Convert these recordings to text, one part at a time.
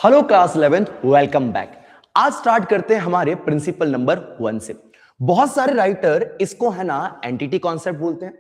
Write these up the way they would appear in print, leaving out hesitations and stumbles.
Hello class 11th, welcome back. आज start करते हैं हमारे प्रिंसिपल नंबर 1 से। बहुत सारे राइटर इसको है ना एंटिटी कॉन्सेप्ट बोलते हैं,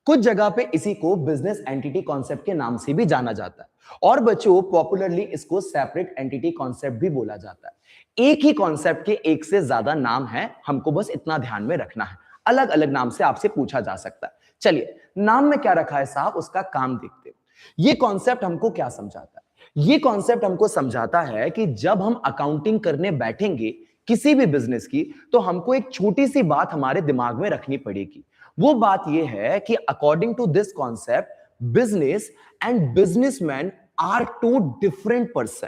कुछ जगह पे इसी को बिजनेस एंटिटी कॉन्सेप्ट के नाम से भी जाना जाता है और बच्चों पॉपुलरली इसको सेपरेट एंटिटी कॉन्सेप्ट भी बोला जाता है। एक ही कॉन्सेप्ट के एक से ज्यादा नाम है, हमको बस इतना ध्यान में रखना है। अलग अलग नाम से आपसे पूछा जा सकता है। चलिए, नाम में क्या रखा है साहब, उसका काम देखते हैं। ये कॉन्सेप्ट हमको क्या समझाता है? ये कॉन्सेप्ट हमको समझाता है कि जब हम अकाउंटिंग करने बैठेंगे किसी भी बिजनेस की, तो हमको एक छोटी सी बात हमारे दिमाग में रखनी पड़ेगी। वो बात यह है कि according to this concept, business and businessman are two different person.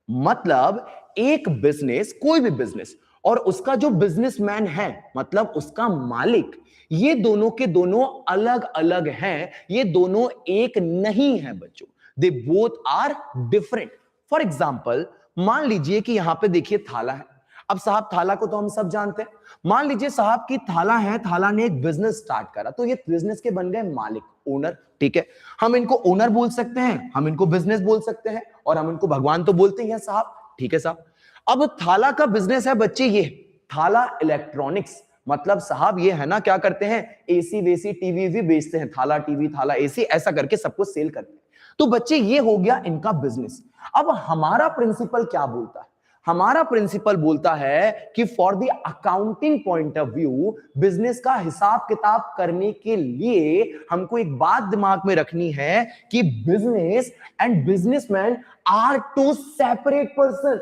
मतलब एक बिजनेस, कोई भी बिजनेस, और उसका जो बिजनेसमैन है मतलब उसका मालिक, ये दोनों के दोनों अलग अलग हैं। ये दोनों एक नहीं है बच्चों, they both are different. For example, मान लीजिए कि यहां पे देखिए थाला है। अब साहब थाला को तो हम सब जानते हैं। मान लीजिए साहब की थाला है, थाला ने एक बिजनेस स्टार्ट करा, तो ये बिजनेस के बन गए मालिक, ओनर। ठीक है, हम इनको ओनर बोल सकते हैं, हम इनको बिजनेस बोल सकते हैं, और हम इनको भगवान तो बोलते ही हैं साहब। ठीक है साहब। अब थाला का बिजनेस है बच्चे, ये थाला इलेक्ट्रॉनिक्स। मतलब साहब ये है ना, क्या करते हैं, एसी वेसी टीवी भी बेचते हैं, थाला टीवी थाला एसी ऐसा करके सबको सेल करते हैं। तो बच्चे ये हो गया इनका बिजनेस। अब हमारा प्रिंसिपल क्या बोलता है? हमारा प्रिंसिपल बोलता है कि for the accounting point of view, business का हिसाब किताब करने के लिए हमको एक बात दिमाग में रखनी है कि business and businessman are two separate person.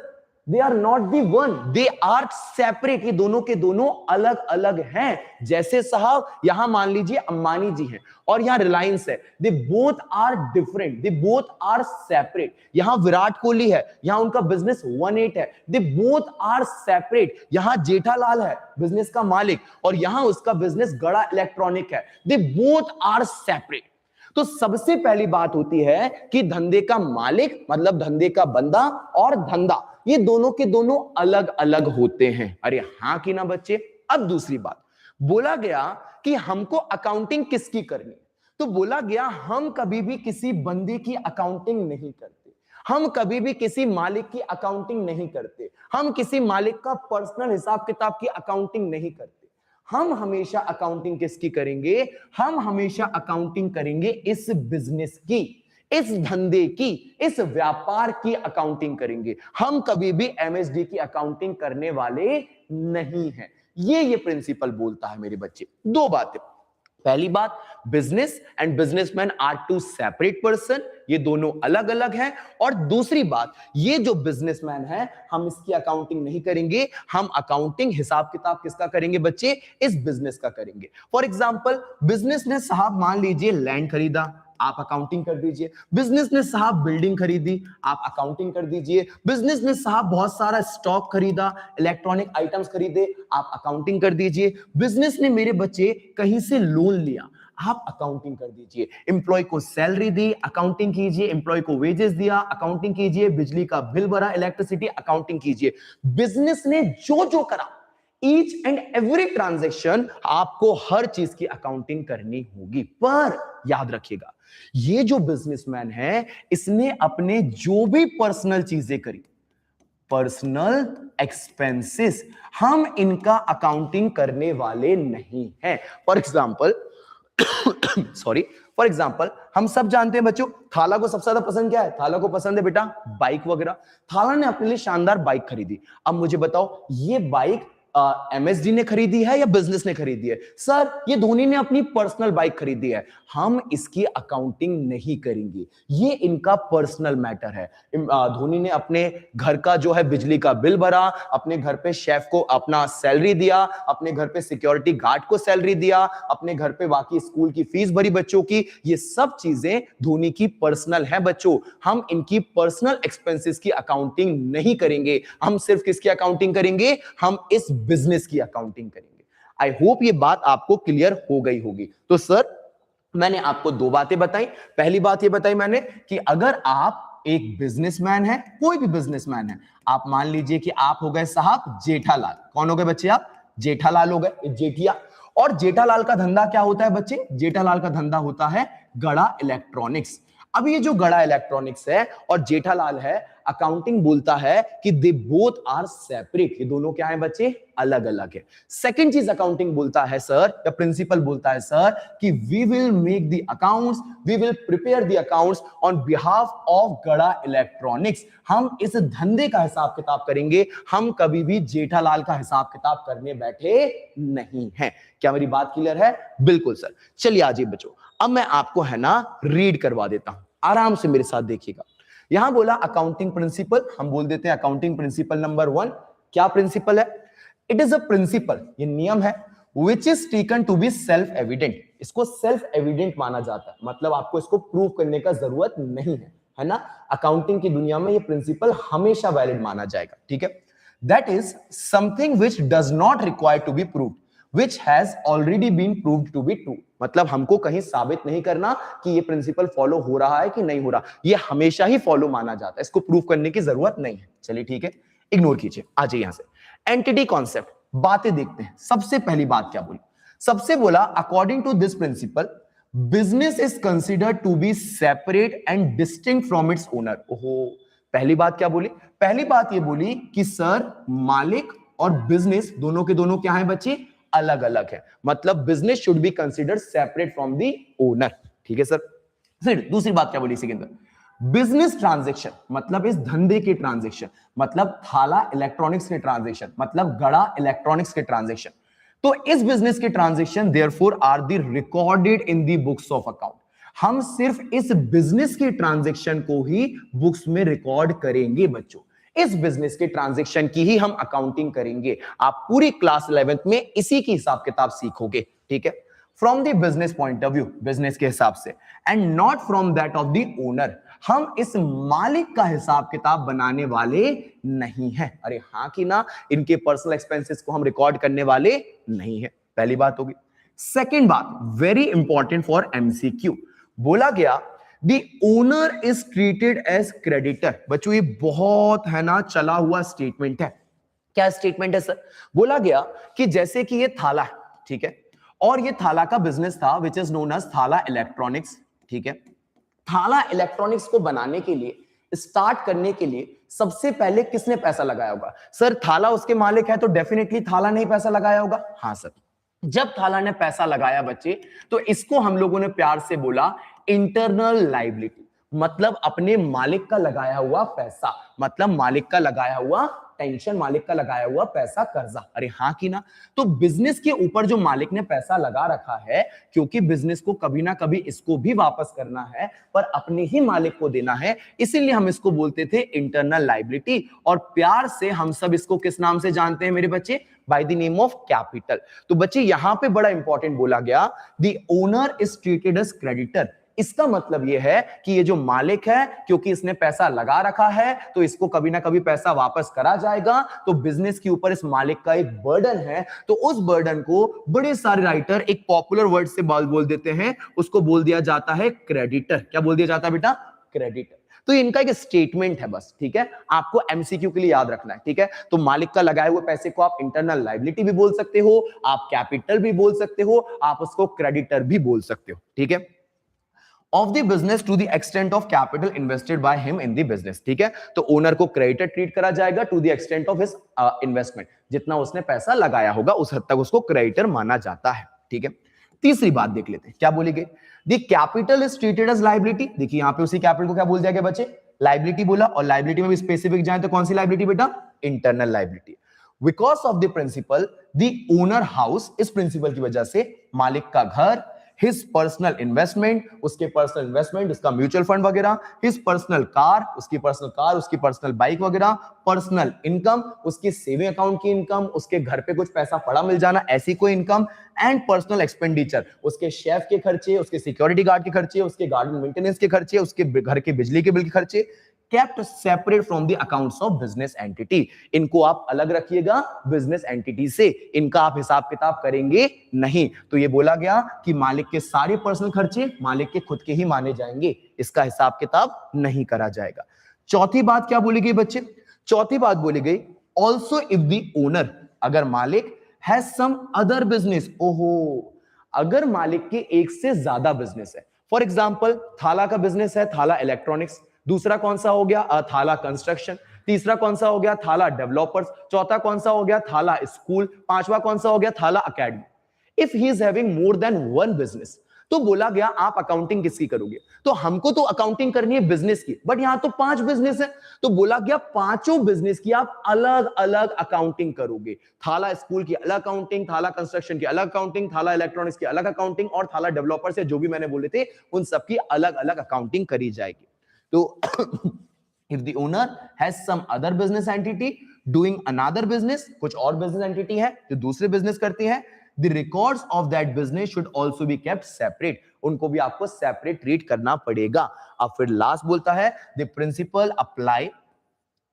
They are not the one, they are separate. ये दोनों के दोनों अलग अलग हैं। जैसे साहब यहां मान लीजिए अंबानी जी हैं और यहां रिलायंस है, they both are different, they both are separate. यहां विराट कोहली है, यहां उनका बिजनेस 18 है, दे बोथ आर सेपरेट। यहां जेठालाल है बिजनेस का मालिक, और यहां उसका बिजनेस गड़ा इलेक्ट्रॉनिक है, दे बोथ आर सेपरेट। तो सबसे पहली बात होती है कि धंधे का मालिक मतलब धंधे का बंदा और धंधा, ये दोनों के दोनों अलग अलग होते हैं। अरे हां कि ना बच्चे। अब दूसरी बात, बोला गया कि हमको अकाउंटिंग किसकी करनी है, तो बोला गया हम कभी भी किसी बंदे की अकाउंटिंग नहीं करते, हम कभी भी किसी मालिक की अकाउंटिंग नहीं करते, हम किसी मालिक का पर्सनल हिसाब किताब की अकाउंटिंग नहीं करते। हम हमेशा अकाउंटिंग किसकी करेंगे? हम हमेशा अकाउंटिंग करेंगे इस बिजनेस की, इस धंधे की, इस व्यापार की अकाउंटिंग करेंगे। हम कभी भी एमएसडी की अकाउंटिंग करने वाले नहीं हैं। ये प्रिंसिपल बोलता है मेरे बच्चे। दो बातें, पहली बात, business and businessman are two separate person, ये दोनों अलग अलग हैं। और दूसरी बात, ये जो बिजनेसमैन है हम इसकी अकाउंटिंग नहीं करेंगे, हम अकाउंटिंग हिसाब किताब किसका करेंगे बच्चे? इस बिजनेस का करेंगे। फॉर एग्जांपल, बिजनेस ने साहब मान लीजिए लैंड खरीदा, आप अकाउंटिंग कर दीजिए। बिजनेस ने साहब बिल्डिंग खरीदी, आप अकाउंटिंग कर दीजिए। बिजनेस ने साहब बहुत सारा स्टॉक खरीदा, इलेक्ट्रॉनिक आइटम्स खरीदे, आप अकाउंटिंग कर दीजिए। बिजनेस ने मेरे बच्चे कहीं से लोन लिया, आप अकाउंटिंग कर दीजिए। एम्प्लॉय को सैलरी दी, अकाउंटिंग कीजिए। एम्प्लॉय को वेजेस दिया, अकाउंटिंग कीजिए। बिजली का बिल भरा, इलेक्ट्रिसिटी, अकाउंटिंग कीजिए। बिजनेस ने जो जो करा, ईच एंड एवरी ट्रांजैक्शन, आपको हर चीज की अकाउंटिंग करनी होगी। पर याद रखिएगा, ये जो बिजनेसमैन है इसने अपने जो भी पर्सनल चीजें करी, पर्सनल एक्सपेंसेस, हम इनका अकाउंटिंग करने वाले नहीं हैं। For example sorry, for example, हम सब जानते हैं बच्चों, थाला को सबसे ज्यादा पसंद क्या है? थाला को पसंद है बेटा बाइक वगैरह। थाला ने अपने लिए शानदार बाइक खरीदी। अब मुझे बताओ, ये बाइक एमएसडी ने खरीदी है या बिजनेस ने खरीदी है? सर ये धोनी ने अपनी पर्सनल बाइक खरीदी है, हम इसकी अकाउंटिंग नहीं करेंगे, ये इनका पर्सनल मैटर है। धोनी ने अपने घर का जो है बिजली का बिल भरा, अपने घर पे शेफ को अपना सैलरी दिया, अपने घर पे सिक्योरिटी गार्ड को सैलरी दिया, अपने घर पे बाकी स्कूल की फीस भरी बच्चों की। ये सब चीजें धोनी की पर्सनल है बच्चों, हम इनकी पर्सनल एक्सपेंसेस की अकाउंटिंग नहीं करेंगे। हम सिर्फ किसकी अकाउंटिंग करेंगे? हम इस बिजनेस की अकाउंटिंग करेंगे। आई होप ये बात आपको क्लियर हो गई होगी। तो सर मैंने आपको दो बातें बताई। पहली बात ये बताई मैंने कि अगर आप एक बिजनेसमैन है, कोई भी बिजनेसमैन है, आप मान लीजिए कि आप हो गए साहब जेठालाल। कौन हो गए बच्चे आप? जेठालाल हो गए, जेठिया। और जेठालाल का धंधा क्या होता है बच्चे? जेठालाल का धंधा होता है गड़ा इलेक्ट्रॉनिक्स। अब ये जो गड़ा इलेक्ट्रॉनिक्स है और जेठालाल है, अकाउंटिंग बोलता है कि दे बोथ आर सेपरेट, ये दोनों क्या है बच्चे, अलग अलग है। सेकंड चीज अकाउंटिंग बोलता है सर, या प्रिंसिपल बोलता है सर, कि we will make the accounts, we will prepare the accounts on behalf of Gada electronics. हम इस धंधे का हिसाब किताब करेंगे, हम कभी भी जेठालाल का हिसाब किताब करने बैठे नहीं है। क्या मेरी बात क्लियर है? बिल्कुल सर। चलिए आजिए बच्चों, अब मैं आपको है ना रीड करवा देता हूं, आराम से मेरे साथ देखिएगा। यहां बोला अकाउंटिंग प्रिंसिपल, हम बोल देते हैं अकाउंटिंग प्रिंसिपल नंबर 1। क्या प्रिंसिपल है? इट इज अ प्रिंसिपल, ये नियम है, which is taken to be self evident. इसको सेल्फ एविडेंट माना जाता है, मतलब आपको इसको प्रूव करने का जरूरत नहीं है ना। अकाउंटिंग की दुनिया में ये प्रिंसिपल हमेशा वैलिड माना जाएगा, ठीक है। That is something which does not require to be proved, which has already been proved to be true। मतलब हमको कहीं साबित नहीं करना कि ये प्रिंसिपल फॉलो हो रहा है कि नहीं हो रहा, ये हमेशा ही फॉलो माना जाता है, इसको प्रूव करने की जरूरत नहीं है। चलिए ठीक है, इग्नोर कीजिए, आ जाइए यहां से। एंटिटी कॉन्सेप्ट, बातें देखते हैं। सबसे पहली बात क्या बोली? सबसे बोला according to this principle business is considered to be separate and distinct from its owner. ओहो, पहली बात क्या बोली? पहली बात ये बोली कि सर मालिक और बिजनेस दोनों के दोनों क्या है बच्चे, अलग अलग है। मतलब business should be considered separate from the owner, ठीक है सर। फिर दूसरी बात क्या बोली इसी के अंदर? बिजनेस ट्रांजैक्शन, मतलब इस धंधे के ट्रांजैक्शन, मतलब थाला इलेक्ट्रॉनिक्स के ट्रांजैक्शन, मतलब गड़ा इलेक्ट्रॉनिक्स के ट्रांजैक्शन। तो इस बिजनेस के transaction therefore are the recorded in the books of account. हम सिर्फ इस बिजनेस के ट्रांजैक्शन को ही बुक्स में रिकॉर्ड करेंगे बच्चों, इस बिजनेस के ट्रांजैक्शन की ही हम अकाउंटिंग करेंगे। आप पूरी क्लास 11th में इसी की हिसाब किताब सीखोगे, ठीक है। From the business point of view, business के हिसाब से, and not from that of the owner. हम इस मालिक का हिसाब किताब बनाने वाले नहीं हैं। अरे हाँ कि ना, इनके पर्सनल एक्सपेंसेस को हम रिकॉर्ड करने वाले नहीं है। पहली बात होगी। सेकेंड बात, वेरी इंपॉर्टेंट फॉर एमसीक्यू, बोला गया The owner is treated as creditor। बच्चों ये बहुत है ना चला हुआ स्टेटमेंट है। क्या स्टेटमेंट है सर? बोला गया कि जैसे कि ये थाला है, ठीक है, और ये थाला का बिजनेस था विच इज नोन एज थाला इलेक्ट्रॉनिक्स, ठीक है। थाला इलेक्ट्रॉनिक्स को बनाने के लिए, स्टार्ट करने के लिए सबसे पहले किसने पैसा लगाया होगा? सर थाला उसके मालिक है तो डेफिनेटली थाला ने ही पैसा लगाया होगा। हाँ सर, जब थाला ने पैसा लगाया बच्चे, तो इसको हम लोगों ने प्यार से बोला इंटरनल लायबिलिटी, मतलब अपने मालिक का लगाया हुआ पैसा, मतलब मालिक का लगाया हुआ टेंशन, मालिक का लगाया हुआ पैसा, कर्जा। अरे हाँ कि ना। तो बिजनेस के ऊपर जो मालिक ने पैसा लगा रखा है, क्योंकि बिजनेस को कभी ना कभी इसको भी वापस करना है, पर अपने ही मालिक को देना है, इसीलिए हम इसको बोलते थे इंटरनल लायबिलिटी। और प्यार से हम सब इसको किस नाम से जानते हैं मेरे बच्चे? By the name of capital. तो बच्चे यहां पे बड़ा इंपॉर्टेंट बोला गया, the owner is treated as creditor. इसका मतलब यह है कि ये जो मालिक है, क्योंकि इसने पैसा लगा रखा है, तो इसको कभी ना कभी पैसा वापस करा जाएगा। तो बिजनेस के ऊपर इस मालिक का एक बर्डन है, तो उस बर्डन को बड़े सारे राइटर एक पॉपुलर वर्ड से बोल देते हैं, उसको बोल दिया जाता है क्रेडिटर। क्या बोल दिया जाता है बेटा? क्रेडिटर। तो इनका एक स्टेटमेंट है बस, ठीक है, आपको एमसीक्यू के लिए याद रखना है, ठीक है। तो मालिक का लगाए हुए पैसे को आप इंटरनल लायबिलिटी भी बोल सकते हो, आप कैपिटल भी बोल सकते हो, आप उसको क्रेडिटर भी बोल सकते हो, ठीक है। Of the business to the extent of capital invested by him in the business, ठीक है। तो ओनर को क्रेडिटर ट्रीट करा जाएगा to the extent of his investment, जितना उसने पैसा लगाया होगा उस हद तक उसको क्रेडिटर माना जाता है, ठीक है। तीसरी बात देख लेते हैं, क्या बोली गई? The capital is treated as liability. देखिए यहां पे उसी कैपिटल को क्या बोल दिया गया बच्चे? लायबिलिटी बोला। और लायबिलिटी में भी स्पेसिफिक जाए तो कौन सी लायबिलिटी बेटा? Internal liability. Because of the principle the owner house, इस प्रिंसिपल की वजह से मालिक का घर, हिज पर्सनल इन्वेस्टमेंट, उसके पर्सनल इन्वेस्टमेंट, उसका म्यूचुअल फंड वगैरह, हिज पर्सनल कार, उसकी पर्सनल कार, उसकी पर्सनल बाइक वगैरह, पर्सनल इनकम, उसकी सेविंग अकाउंट की इनकम, उसके घर पे कुछ पैसा पड़ा मिल जाना ऐसी कोई इनकम, एंड पर्सनल एक्सपेंडिचर, उसके शेफ के खर्चे, उसके सिक्योरिटी गार्ड के खर्चे, उसके गार्डन मेंटेनेंस के खर्चे, उसके घर के बिजली के बिल के खर्चे, kept separate from the accounts of business entity। इनको आप अलग रखिएगा बिजनेस एंटिटी से, इनका आप हिसाब किताब करेंगे नहीं। तो ये बोला गया कि मालिक के सारे पर्सनल खर्चे मालिक के खुद के ही माने जाएंगे, इसका हिसाब किताब नहीं करा जाएगा। चौथी बात क्या बोली गई बच्चे? चौथी बात बोली गई, ऑल्सो इफ द ओनर, अगर मालिक हैज सम अदर बिजनेस। ओहो, अगर मालिक के एक से ज्यादा बिजनेस है, फॉर एग्जाम्पल थाला का बिजनेस है, थाला इलेक्ट्रॉनिक्स। दूसरा कौन सा हो गया? थाला कंस्ट्रक्शन। तीसरा कौन सा हो गया? थाला डेवलपर्स। चौथा कौन सा हो गया? थाला स्कूल। पांचवा कौन सा हो गया? थाला academy. If he is having more than one business, तो बोला गया आप अकाउंटिंग किसकी करोगे? तो हमको तो अकाउंटिंग करनी है बिजनेस की, बट यहां तो 5 बिजनेस है, तो बोला गया पांचों बिजनेस की आप अलग अलग अकाउंटिंग करोगे। थाला स्कूल की अलग अकाउंटिंग, थाला कंस्ट्रक्शन की अलग अकाउंटिंग, थाला इलेक्ट्रॉनिक्स की अलग अकाउंटिंग, और थाला डेवलपर्स से जो भी मैंने बोले थे उन सबकी अलग अलग अकाउंटिंग करी जाएगी। तो if the owner has some other business entity doing another business, कुछ और business entity है जो दूसरे business करती है, the records of that business should also be kept separate, उनको भी आपको separate treat करना पड़ेगा। अब फिर last बोलता है the principle apply,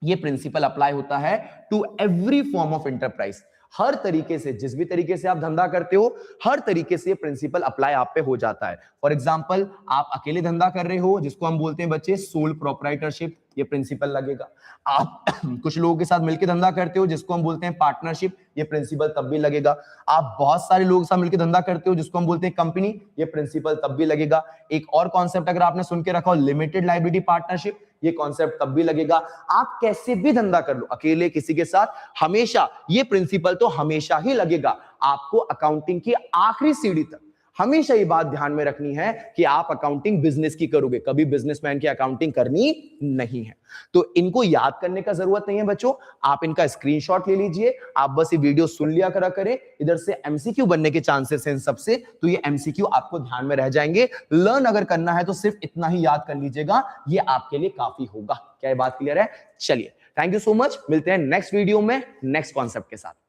ये प्रिंसिपल अप्लाई होता है to every form of enterprise. हर तरीके से, जिस भी तरीके से आप धंधा करते हो, हर तरीके से प्रिंसिपल अप्लाई आप पे हो जाता है। फॉर एग्जांपल, आप अकेले धंधा कर रहे हो, जिसको हम बोलते हैं बच्चे सोल प्रोप्राइटरशिप, ये प्रिंसिपल लगेगा। आप कुछ लोगों के साथ मिलकर धंधा करते हो, जिसको हम बोलते हैं पार्टनरशिप, ये प्रिंसिपल तब भी लगेगा। आप बहुत सारे लोगों के साथ मिलकर धंधा करते हो, जिसको हम बोलते हैं कंपनी, ये प्रिंसिपल तब भी लगेगा। एक और कॉन्सेप्ट अगर आपने सुन के रखा हो, लिमिटेड लायबिलिटी पार्टनरशिप, ये कॉन्सेप्ट तब भी लगेगा। आप कैसे भी धंधा कर लो, अकेले किसी के साथ, हमेशा ये प्रिंसिपल तो हमेशा ही लगेगा। आपको अकाउंटिंग की आखिरी सीढ़ी तक हमेशा ये बात ध्यान में रखनी है कि आप अकाउंटिंग बिजनेस की करोगे, कभी बिजनेसमैन की अकाउंटिंग करनी नहीं है। तो इनको याद करने का जरूरत नहीं है बच्चों, आप इनका स्क्रीनशॉट ले लीजिए। आप बस ये वीडियो सुन लिया करा करें, इधर से एमसीक्यू बनने के चांसेस हैं इन सबसे, तो ये एमसीक्यू आपको ध्यान में रह जाएंगे। लर्न अगर करना है तो सिर्फ इतना ही याद कर लीजिएगा, ये आपके लिए काफी होगा। क्या ये बात क्लियर है? चलिए, थैंक यू सो मच, मिलते हैं नेक्स्ट वीडियो में नेक्स्ट कॉन्सेप्ट के साथ।